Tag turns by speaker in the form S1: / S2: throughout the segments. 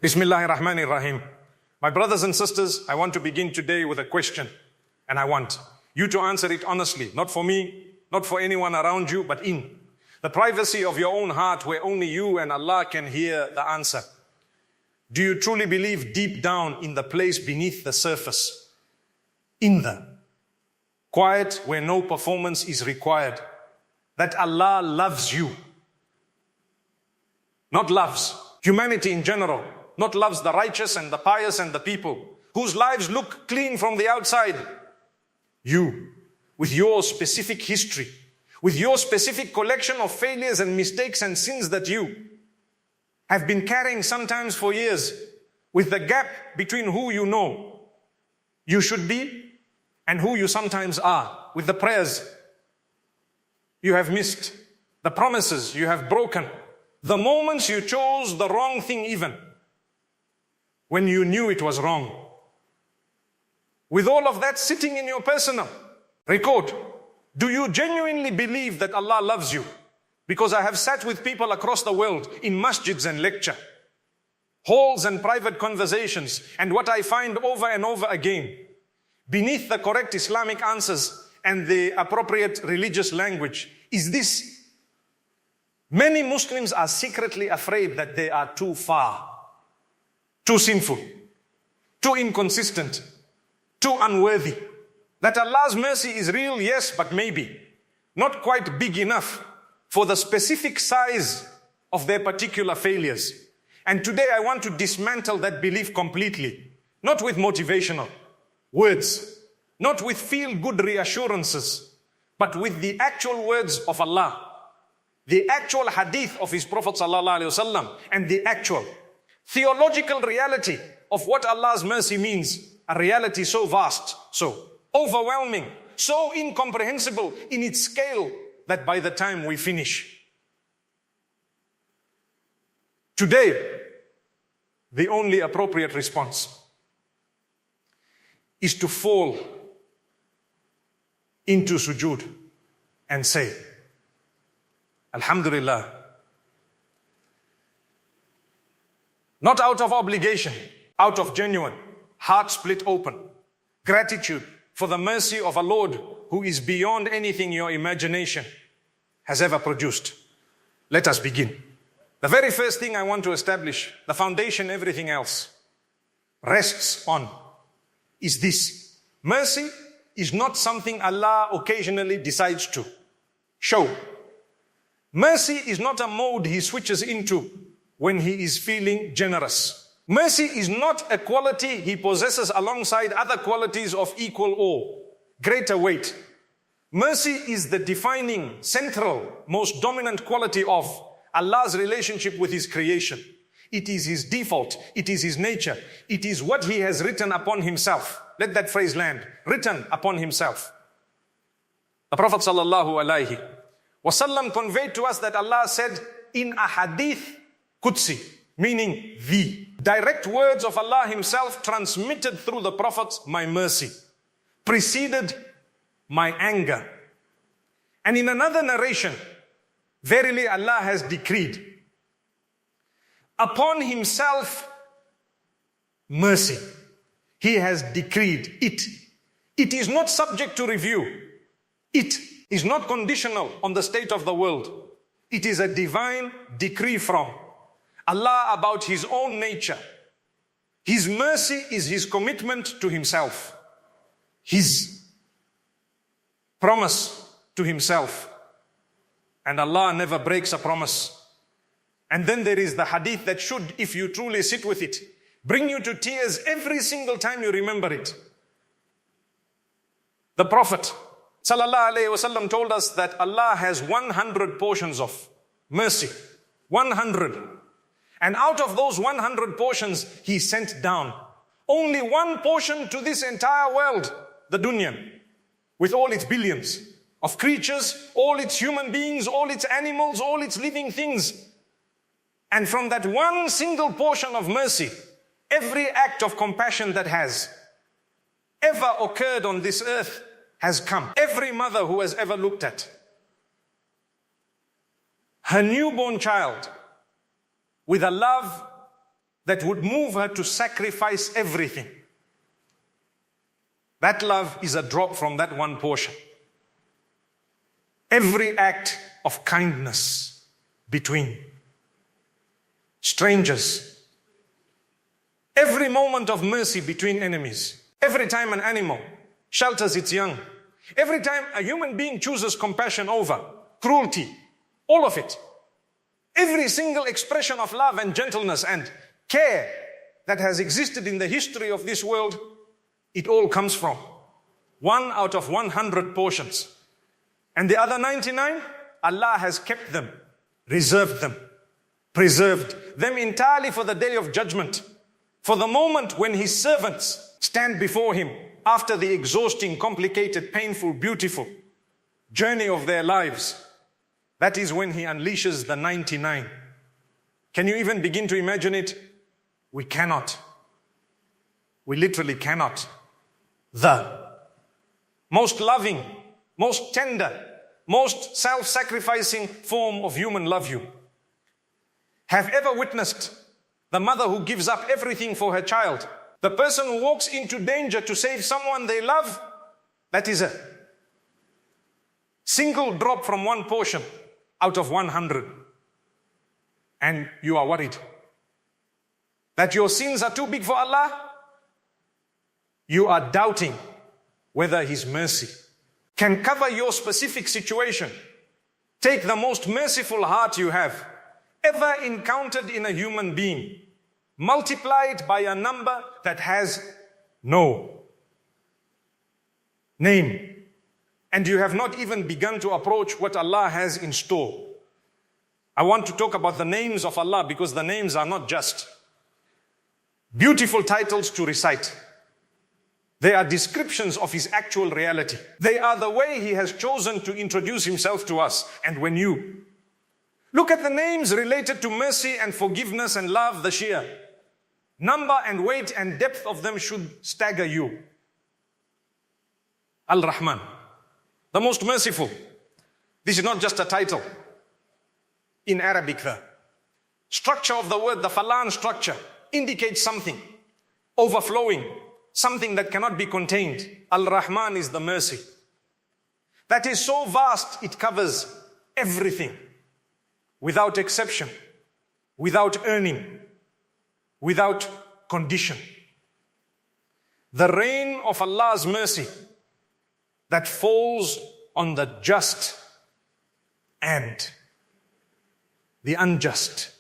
S1: Bismillahir Rahmanir Rahim. My brothers and sisters, I want to begin today with a question, and I want you to answer it honestly, not for me, not for anyone around you, but in the privacy of your own heart, where only you and Allah can hear the answer. Do you truly believe deep down in the place beneath the surface, in the quiet where no performance is required, that Allah loves you? Not loves humanity in general, not loves the righteous and the pious and the people whose lives look clean from the outside. You, with your specific history, with your specific collection of failures and mistakes and sins that you have been carrying sometimes for years, with the gap between who you know you should be and who you sometimes are, with the prayers you have missed, the promises you have broken, the moments you chose the wrong thing even when you knew it was wrong. With all of that sitting in your personal record, do you genuinely believe that Allah loves you? Because I have sat with people across the world in masjids and lecture halls and private conversations, and what I find over and over again, beneath the correct Islamic answers and the appropriate religious language, is this: many Muslims are secretly afraid that they are too far, too sinful, too inconsistent, too unworthy. That Allah's mercy is real, yes, but maybe not quite big enough for the specific size of their particular failures. And today I want to dismantle that belief completely, not with motivational words, not with feel-good reassurances, but with the actual words of Allah, the actual hadith of His Prophet ﷺ, and the actual theological reality of what Allah's mercy means, a reality so vast, so overwhelming, so incomprehensible in its scale that by the time we finish, today, the only appropriate response is to fall into sujood and say, Alhamdulillah. Not out of obligation, out of genuine, heart split open, gratitude for the mercy of a Lord who is beyond anything your imagination has ever produced. Let us begin. The very first thing I want to establish, the foundation everything else rests on, is this: mercy is not something Allah occasionally decides to show. Mercy is not a mode He switches into when He is feeling generous. Mercy is not a quality He possesses alongside other qualities of equal or greater weight. Mercy is the defining, central, most dominant quality of Allah's relationship with His creation. It is His default. It is His nature. It is what He has written upon Himself. Let that phrase land. Written upon Himself. The Prophet ﷺ conveyed to us that Allah said in a hadith Qudsi, meaning the direct words of Allah Himself transmitted through the prophets, my mercy preceded my anger. And in another narration, verily Allah has decreed upon Himself mercy. He has decreed it. It is not subject to review. It is not conditional on the state of the world. It is a divine decree from Allah about His own nature. His mercy is His commitment to Himself, His promise to Himself. And Allah never breaks a promise. And then there is the hadith that should, if you truly sit with it, bring you to tears every single time you remember it. The Prophet ﷺ told us that Allah has 100 portions of mercy. 100. And out of those 100 portions, He sent down only one portion to this entire world, the dunya, with all its billions of creatures, all its human beings, all its animals, all its living things. And from that one single portion of mercy, every act of compassion that has ever occurred on this earth has come. Every mother who has ever looked at her newborn child with a love that would move her to sacrifice everything. That love is a drop from that one portion. Every act of kindness between strangers, every moment of mercy between enemies, every time an animal shelters its young, every time a human being chooses compassion over cruelty, all of it, every single expression of love and gentleness and care that has existed in the history of this world, it all comes from 1 out of 100 portions. And the other 99, Allah has kept them, reserved them, preserved them entirely for the day of judgment, for the moment when His servants stand before Him after the exhausting, complicated, painful, beautiful journey of their lives. That is when He unleashes the 99. Can you even begin to imagine it? We cannot. We literally cannot. The most loving, most tender, most self-sacrificing form of human love you. Have ever witnessed the mother who gives up everything for her child? The person who walks into danger to save someone they love, that is a single drop from one portion out of 100. And you are worried that your sins are too big for Allah. You are doubting whether His mercy can cover your specific situation. Take the most merciful heart you have ever encountered in a human being, multiply it by a number that has no name, and you have not even begun to approach what Allah has in store. I want to talk about the names of Allah, because the names are not just beautiful titles to recite. They are descriptions of His actual reality. They are the way He has chosen to introduce Himself to us. And when you look at the names related to mercy and forgiveness and love, the sheer number and weight and depth of them should stagger you. Al-Rahman, the most merciful. This is not just a title. In Arabic, the structure of the word, the falan structure, indicates something overflowing, something that cannot be contained. Al-Rahman is the mercy that is so vast it covers everything, without exception, without earning, without condition. The rain of Allah's mercy that falls on the just and the unjust.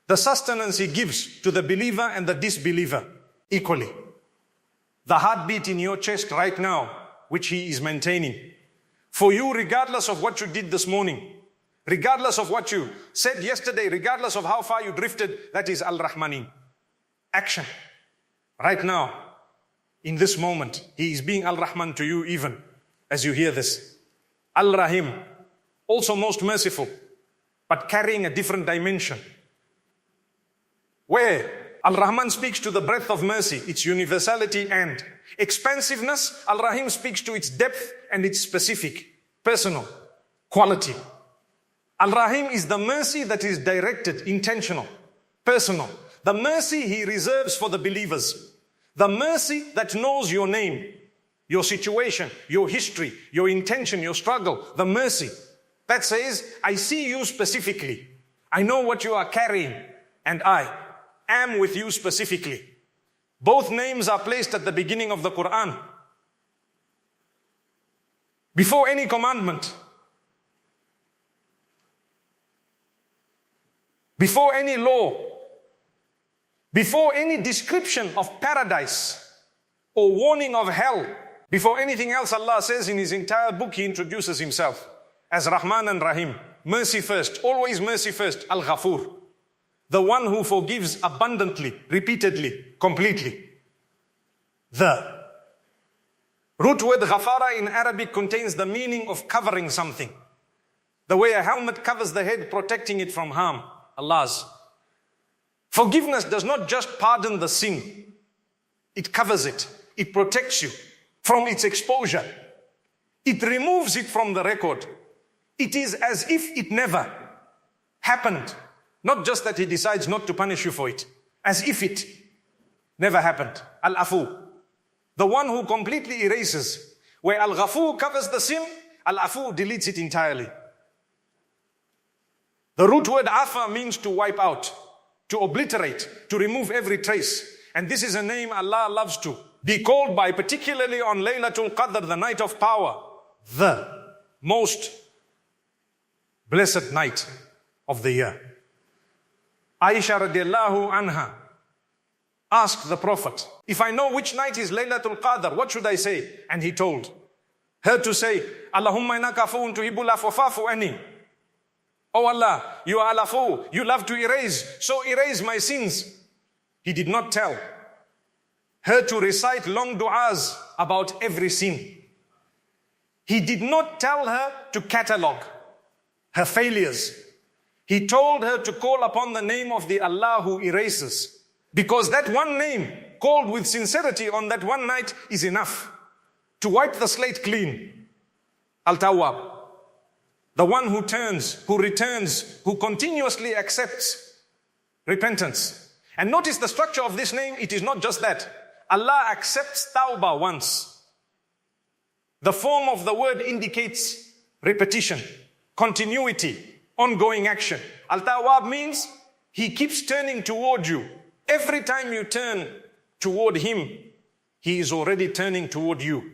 S1: The sustenance He gives to the believer and the disbeliever equally. The heartbeat in your chest right now, which He is maintaining for you, regardless of what you did this morning, regardless of what you said yesterday, regardless of how far you drifted, that is Al-Rahmanin. Action. Right now, in this moment, He is being Al-Rahman to you even as you hear this. Al-Rahim, also most merciful, but carrying a different dimension. Where Al-Rahman speaks to the breadth of mercy, its universality and expansiveness, Al-Rahim speaks to its depth and its specific, personal quality. Al-Rahim is the mercy that is directed, intentional, personal. The mercy He reserves for the believers. The mercy that knows your name, your situation, your history, your intention, your struggle. The mercy that says, I see you specifically. I know what you are carrying, and I am with you specifically. Both names are placed at the beginning of the Quran. Before any commandment, before any law, before any description of paradise or warning of hell, before anything else, Allah says in His entire book, He introduces Himself as Rahman and Rahim. Mercy first, always mercy first. Al-Ghafur, the one who forgives abundantly, repeatedly, completely. The root word Ghafara in Arabic contains the meaning of covering something. The way a helmet covers the head, protecting it from harm. Allah's forgiveness does not just pardon the sin. It covers it. It protects you from its exposure. It removes it from the record. It is as if it never happened. Not just that He decides not to punish you for it, as if it never happened. Al-Afu, the one who completely erases. Where Al-Ghafu covers the sin, Al-Afu deletes it entirely. The root word afa means to wipe out, to obliterate, to remove every trace. And this is a name Allah loves to be called by, particularly on Laylatul Qadr, the night of power, the most blessed night of the year. Aisha radiallahu anha asked the Prophet, if I know which night is Laylatul Qadr, what should I say? And he told her to say, Allahumma innaka afuwwun tuhibbul afwa fa'fu anni. Oh Allah, you are al-afu, you love to erase, so erase my sins. He did not tell her to recite long du'as about every sin. He did not tell her to catalogue her failures. He told her to call upon the name of the Allah who erases. Because that one name, called with sincerity on that one night, is enough to wipe the slate clean. Al-Tawwab, the one who turns, who returns, who continuously accepts repentance. And notice the structure of this name, it is not just that. Allah accepts Tawbah once. The form of the word indicates repetition, continuity, ongoing action. Al-Tawwab means He keeps turning toward you. Every time you turn toward Him, He is already turning toward you.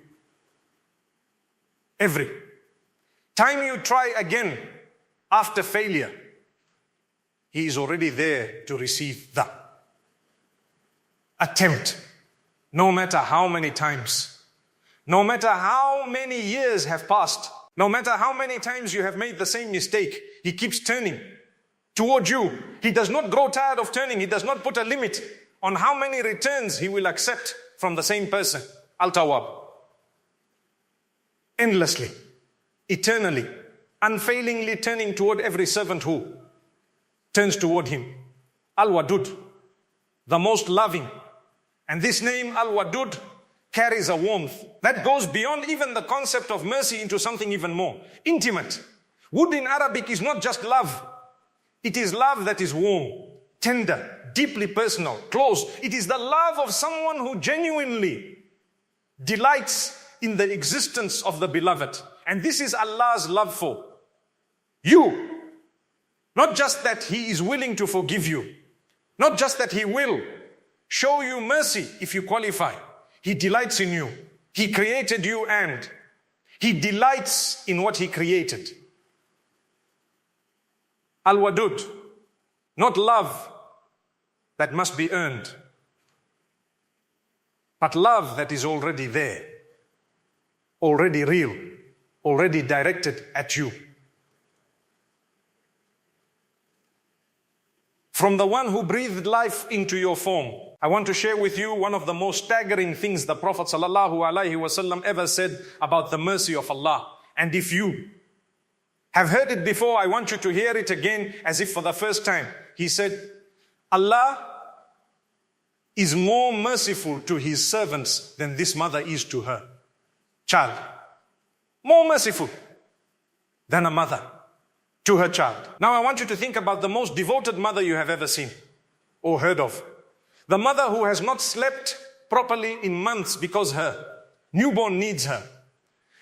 S1: Every time you try again after failure, He is already there to receive the attempt. No matter how many times, no matter how many years have passed, no matter how many times you have made the same mistake, He keeps turning toward you. He does not grow tired of turning. He does not put a limit on how many returns He will accept from the same person. Al-Tawwab. Endlessly, eternally, unfailingly turning toward every servant who turns toward Him. Al-Wadud, the most loving. And this name, Al-Wadud, carries a warmth that goes beyond even the concept of mercy into something even more intimate. Wood in Arabic is not just love. It is love that is warm, tender, deeply personal, close. It is the love of someone who genuinely delights in the existence of the beloved. And this is Allah's love for you. Not just that He is willing to forgive you. Not just that He will show you mercy if you qualify. He delights in you. He created you and He delights in what He created. Al-Wadud, not love that must be earned, but love that is already there, already real, already directed at you. From the one who breathed life into your form, I want to share with you one of the most staggering things the Prophet ﷺ ever said about the mercy of Allah. And if you have heard it before, I want you to hear it again as if for the first time. He said, Allah is more merciful to His servants than this mother is to her child. More merciful than a mother to her child. Now I want you to think about the most devoted mother you have ever seen or heard of. The mother who has not slept properly in months because her newborn needs her.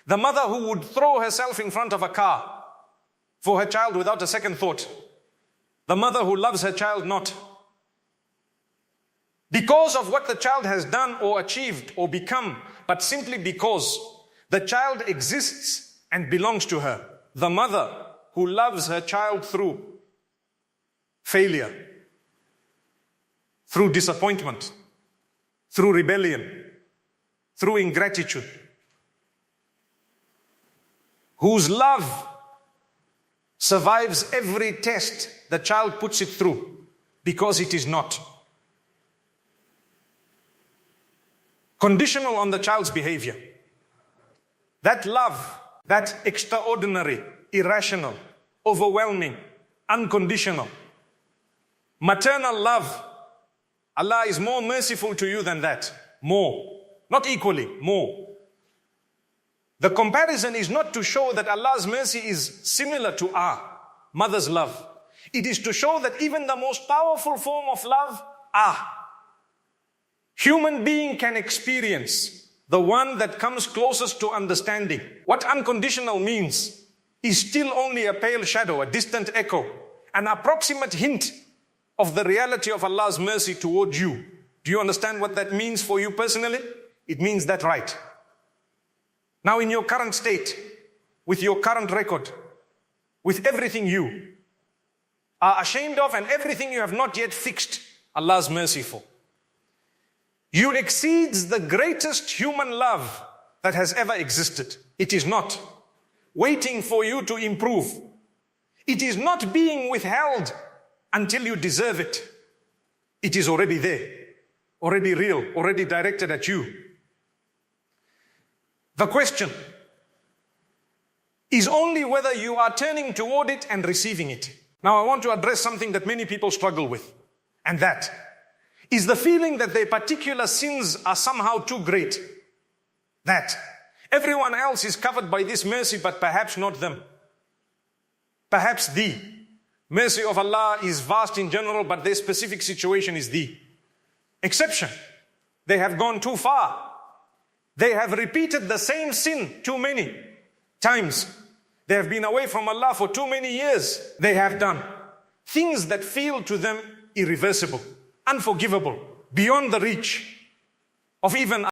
S1: The mother who would throw herself in front of a car for her child without a second thought. The mother who loves her child not because of what the child has done or achieved or become, but simply because the child exists and belongs to her. The mother who loves her child through failure, through disappointment, through rebellion, through ingratitude, whose love survives every test the child puts it through because it is not conditional on the child's behavior. That love, that extraordinary, irrational, overwhelming, unconditional, maternal love, Allah is more merciful to you than that. More. Not equally, more. The comparison is not to show that Allah's mercy is similar to our mother's love. It is to show that even the most powerful form of love, human being can experience, the one that comes closest to understanding. What unconditional means is still only a pale shadow, a distant echo, an approximate hint of the reality of Allah's mercy towards you. Do you understand what that means for you personally? It means that right. Now in your current state, with your current record, with everything you are ashamed of and everything you have not yet fixed Allah's mercy for, you exceeds the greatest human love that has ever existed. It is not waiting for you to improve. It is not being withheld until you deserve it. It is already there, already real, already directed at you. The question is only whether you are turning toward it and receiving it. Now I want to address something that many people struggle with, and that is the feeling that their particular sins are somehow too great. That everyone else is covered by this mercy, but perhaps not them. Perhaps the mercy of Allah is vast in general, but their specific situation is the exception. They have gone too far. They have repeated the same sin too many times. They have been away from Allah for too many years. They have done things that feel to them irreversible, unforgivable, beyond the reach of even